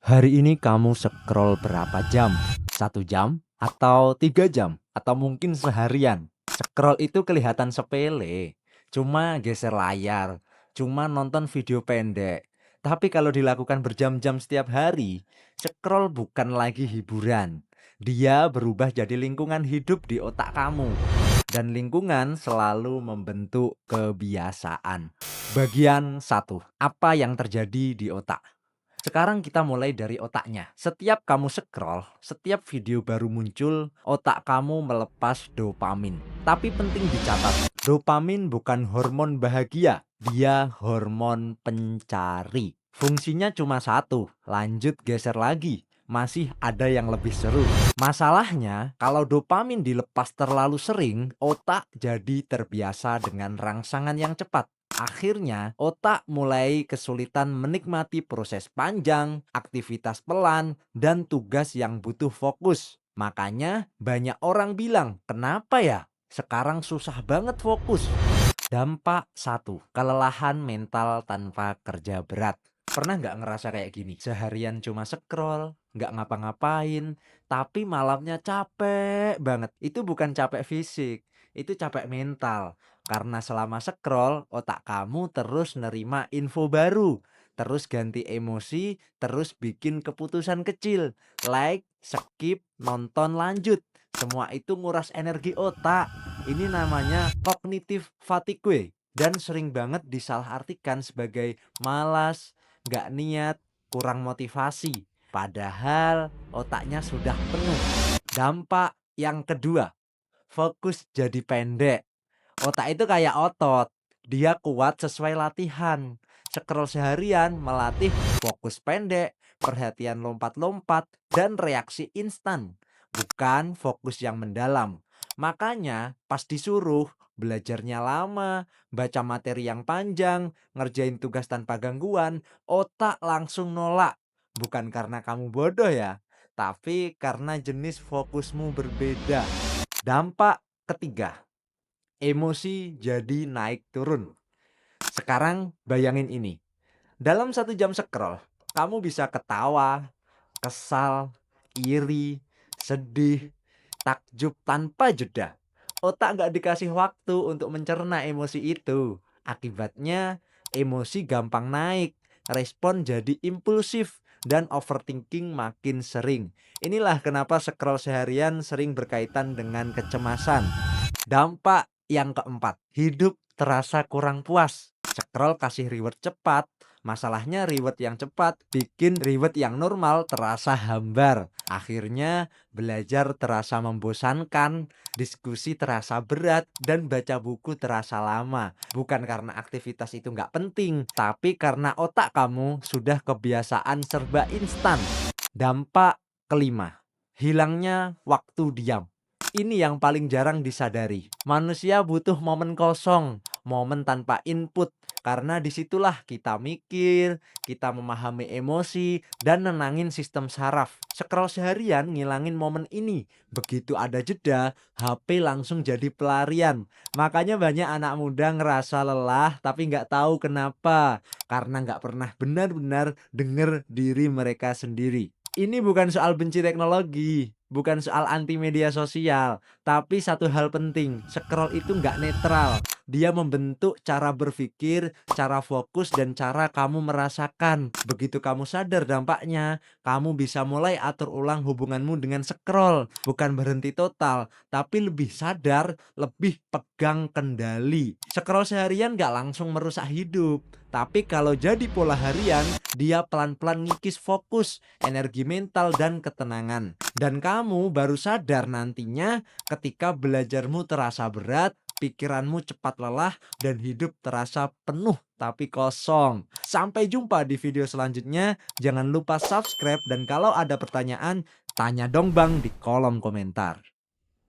Hari ini kamu scroll berapa jam? 1 jam? Atau 3 jam? Atau mungkin seharian? Scroll itu kelihatan sepele, cuma geser layar, cuma nonton video pendek. Tapi kalau dilakukan berjam-jam setiap hari, scroll bukan lagi hiburan. Dia berubah jadi lingkungan hidup di otak kamu. Dan lingkungan selalu membentuk kebiasaan. Bagian 1. Apa yang terjadi di otak? Sekarang kita mulai dari otaknya. Setiap kamu scroll, setiap video baru muncul, otak kamu melepas dopamin. Tapi penting dicatat, dopamin bukan hormon bahagia, dia hormon pencari. Fungsinya cuma satu, lanjut geser lagi. Masih ada yang lebih seru. Masalahnya, kalau dopamin dilepas terlalu sering, otak jadi terbiasa dengan rangsangan yang cepat. Akhirnya, otak mulai kesulitan menikmati proses panjang, aktivitas pelan, dan tugas yang butuh fokus. Makanya, banyak orang bilang, "Kenapa ya? Sekarang susah banget fokus." Dampak 1, kelelahan mental tanpa kerja berat. Pernah nggak ngerasa kayak gini? Seharian cuma scroll, nggak ngapa-ngapain, tapi malamnya capek banget. Itu bukan capek fisik, itu capek mental. Karena selama scroll, otak kamu terus nerima info baru, terus ganti emosi, terus bikin keputusan kecil. Like, skip, nonton lanjut. Semua itu nguras energi otak. Ini namanya cognitive fatigue dan sering banget disalahartikan sebagai malas, nggak niat, kurang motivasi. Padahal otaknya sudah penuh. Dampak yang kedua, fokus jadi pendek. Otak itu kayak otot, dia kuat sesuai latihan. Scroll seharian melatih fokus pendek, perhatian lompat-lompat, dan reaksi instan, bukan fokus yang mendalam. Makanya pas disuruh belajarnya lama, baca materi yang panjang, ngerjain tugas tanpa gangguan, otak langsung nolak. Bukan karena kamu bodoh ya, tapi karena jenis fokusmu berbeda. Dampak ketiga, emosi jadi naik turun. Sekarang bayangin ini. Dalam 1 jam scroll, kamu bisa ketawa, kesal, iri, sedih, takjub tanpa jeda. Otak nggak dikasih waktu untuk mencerna emosi itu. Akibatnya, emosi gampang naik, respon jadi impulsif, dan overthinking makin sering. Inilah kenapa scroll seharian sering berkaitan dengan kecemasan. Dampak yang keempat, hidup terasa kurang puas. Scroll kasih reward cepat. Masalahnya reward yang cepat bikin reward yang normal terasa hambar. Akhirnya belajar terasa membosankan, diskusi terasa berat, dan baca buku terasa lama. Bukan karena aktivitas itu nggak penting, tapi karena otak kamu sudah kebiasaan serba instan. Dampak kelima, hilangnya waktu diam. Ini yang paling jarang disadari. Manusia butuh momen kosong, momen tanpa input. Karena disitulah kita mikir, kita memahami emosi, dan nenangin sistem saraf. Scroll seharian ngilangin momen ini. Begitu ada jeda, HP langsung jadi pelarian. Makanya banyak anak muda ngerasa lelah tapi nggak tahu kenapa. Karena nggak pernah benar-benar denger diri mereka sendiri. Ini bukan soal benci teknologi, bukan soal anti media sosial, tapi satu hal penting, scroll itu nggak netral. Dia membentuk cara berpikir, cara fokus, dan cara kamu merasakan. Begitu kamu sadar dampaknya, kamu bisa mulai atur ulang hubunganmu dengan scroll. Bukan berhenti total, tapi lebih sadar, lebih pegang kendali. Scroll seharian nggak langsung merusak hidup, tapi kalau jadi pola harian, dia pelan-pelan ngikis fokus, energi mental, dan ketenangan. Dan kamu baru sadar nantinya ketika belajarmu terasa berat, pikiranmu cepat lelah, dan hidup terasa penuh tapi kosong. Sampai jumpa di video selanjutnya. Jangan lupa subscribe, dan kalau ada pertanyaan, tanya dong bang di kolom komentar.